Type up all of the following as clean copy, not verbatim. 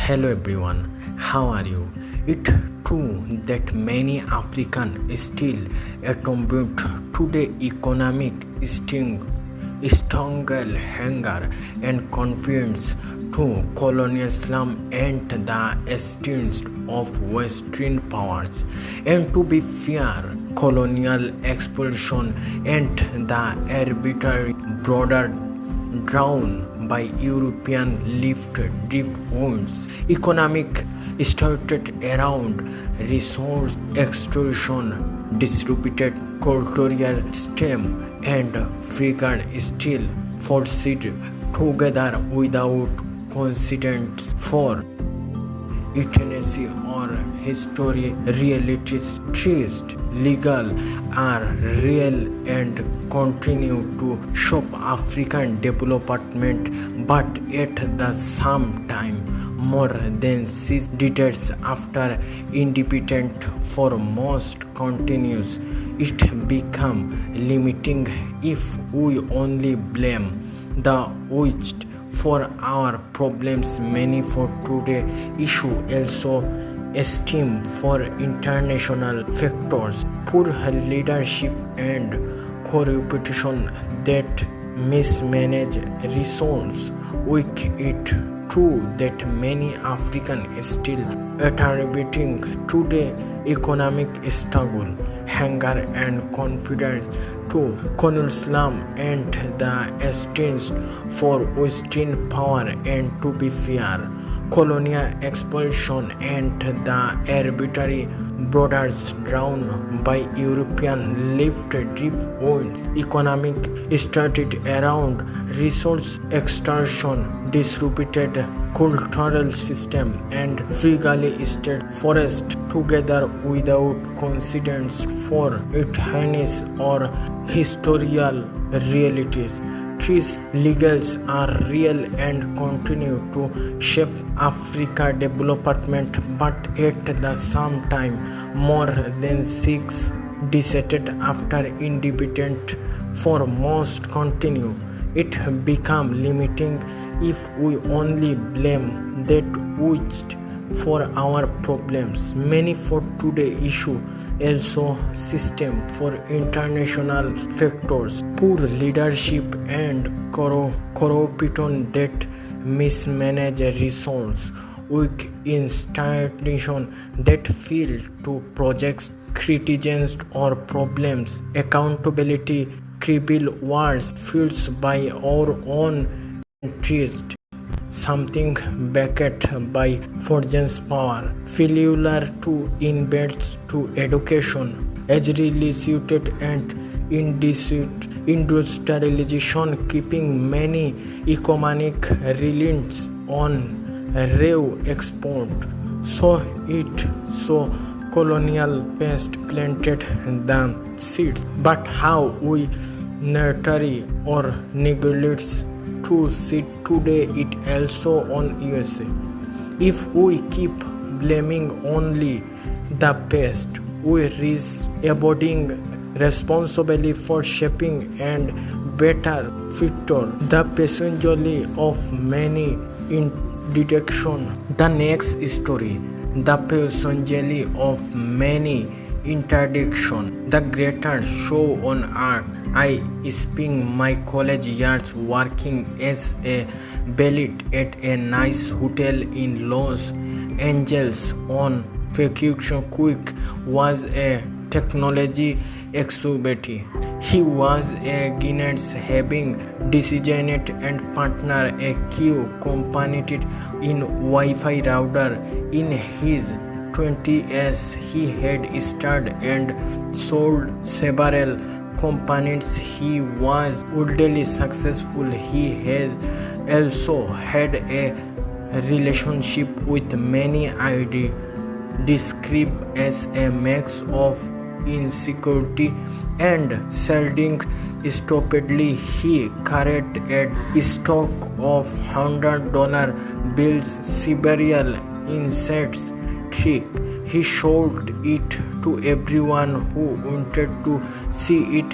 Hello everyone, how are you? It's true that many Africans still attribute today economic struggle, hunger and confidence to colonialism and the strength of Western powers. And to be fair, colonial expulsion and the arbitrary border drawn by European left wounds. Economic started around resource extraction, distributed cultural stem, and figured still forced together without consequence for eternity or history. Realities traced legal are real and continue to shape African development, but at the same time more than 6 decades after independence for most continues it become limiting if we only blame the West for our problems. Many for today issue also esteem for international factors, poor leadership and corruption that mismanage resources. Weak it true that many Africans still attributing today economic struggle, hunger and confidence to colonialism and the strength for Western power. And to be fair, colonial expulsion and the arbitrary borders drawn by European left-driven wounds. Economic started around resource extraction, distributed cultural system, and frugally state forest together without considerance for eternity or historical realities. These legals are real and continue to shape Africa development, but at the same time, more than 6 decades after independence for most continue, it become limiting if we only blame that West for our problems. Many for today issue also system for international factors, poor leadership and corruption that mismanage resources, weak institutions that fail to project criticisms or problems, accountability, civil wars fueled by our own interest, something backed by foreign power, failure to invest to education, agriculture and industrialization, keeping many economic reliance on raw export. So colonial past planted the seeds, but how we nurture or neglect to see today it also on USA. If we keep blaming only the past, we risk avoiding responsibility for shaping and better future. The passenger of many in detection. The next story, the passenger of many interdiction, the greatest show on earth. I spent my college years working as a valet at a nice hotel in Los Angeles. On vacation, Quick was a technology expert. He was a Guinness having designed and partner a key component in Wi-Fi router. In his 20s, he had started and sold several components. He was wildly successful. He had also had a relationship with many ID described as a mix of insecurity and selling stupidly. He carried a stock of $100 bills, several insects trick. He showed it to everyone who wanted to see it.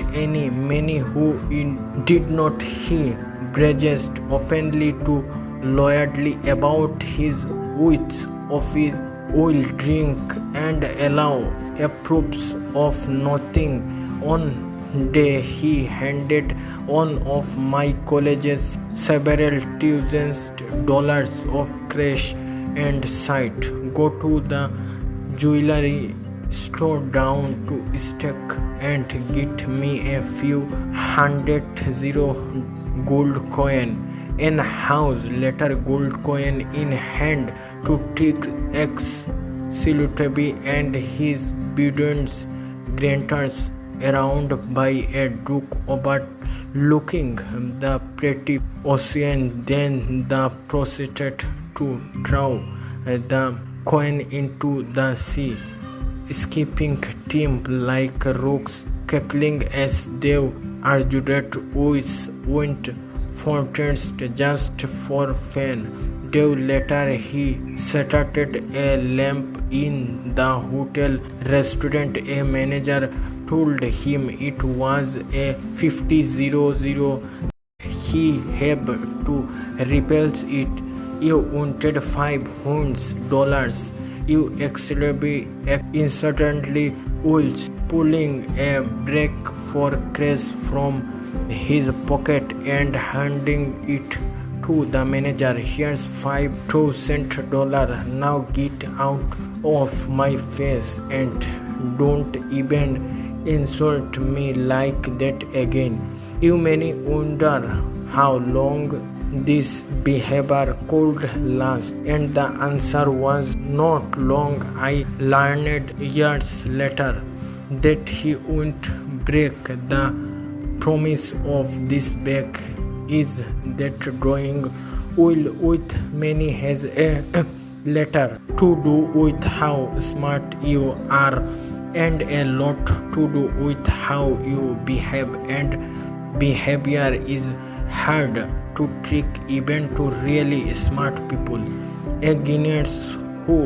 Many who did not. He bragged openly to loyalty about his with office will drink and allow approves of nothing. On day he handed one of my colleges several $1,000 of cash and said, "Go to the jewelry store down to Stock and get me a few hundred gold coin in house." Later, gold coin in hand to take ex-Silutabi and his burdens grantors around by a duke overlooking the pretty ocean. Then the proceeded to throw the coin into the sea, skipping team like rocks, cackling as they argued with wind fountains just for fun. Day later, he started a lamp in the hotel restaurant. A manager told him it was a 50,000. He had to replace it. "You wanted $500. You actually instantly was pulling a brake for Chris from his pocket and handing it to the manager. "Here's $5,000. Now get out of my face and don't even insult me like that again." You may wonder how long this behavior could last, and the answer was not long. I learned years later that he wouldn't break. The promise of this book is that drawing will with many has a little to do with how smart you are and a lot to do with how you behave, and behavior is hard to trick even to really smart people. A genius who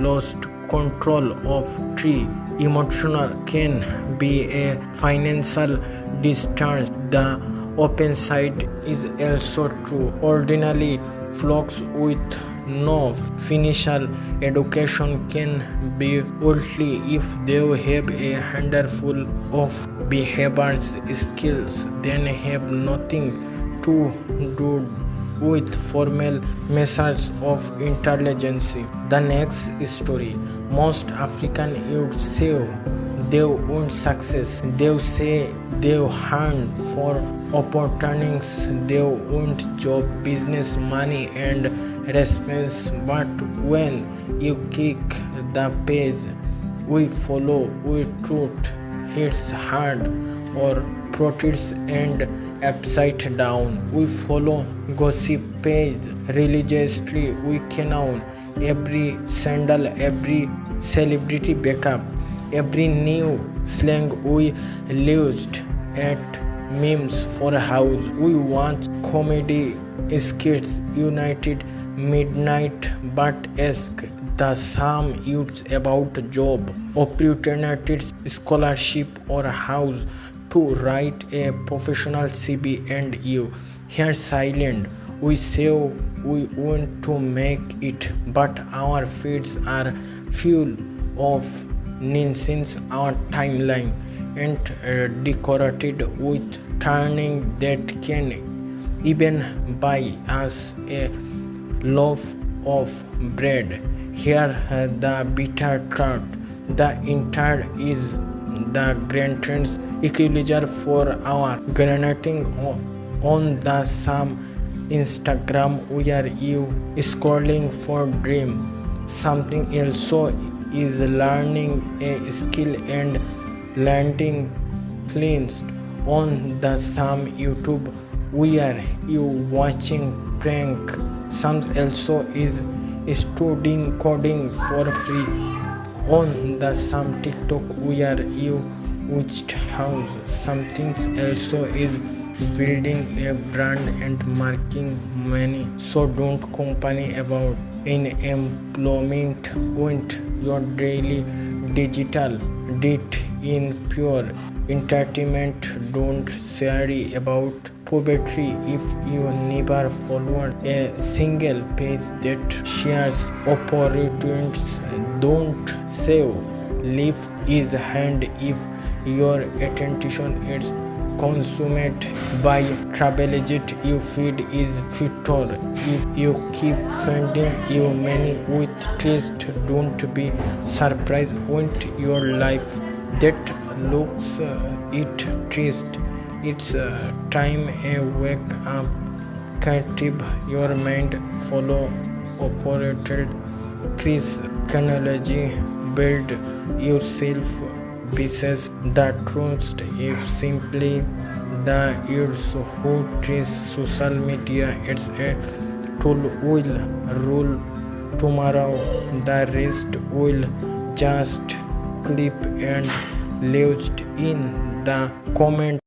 lost control of tree emotional can be a financial distance. The open side is also true. Ordinary folks with no financial education can be wealthy if they have a handful of behavioral skills. They have nothing to do with formal measures of intelligence. The next story. Most African youth say they want success. They say they hunt for opportunities. They want job, business, money, and respect. But when you kick the page we follow, we truth hits hard or protests and upside down. We follow gossip page religiously. We count every scandal, every celebrity backup, every new slang we used at memes for a house. We watch comedy skits united midnight but ask the same youths about job opportunities, scholarship, or house to write a professional CV, and you here silent. We say we want to make it, but our feeds are full of nonsense. Our timeline and decorated with turning that can even buy us a loaf of bread. Here the bitter truth. The entire is the grandparents' equalizer for our granating on the same Instagram where you scrolling for dream. Something else is learning a skill and landing cleansed on the same YouTube where you watching prank. Some also is studying coding for free on the same TikTok where you watched house. Something also is building a brand and making money. So don't complain about unemployment when your daily digital debt in pure entertainment. Don't worry about poverty if you never followed a single page that shares opportunities. Don't save life is hand if your attention is consumed by traveled you feed is future. If you keep finding you many with trust, don't be surprised when your life that looks it trist. It's time a wake up, captive your mind, follow operated Chris chronology, build yourself pieces that trust if simply the years who trace social media. It's a tool will rule tomorrow, the rest will just clip and lodged in the comment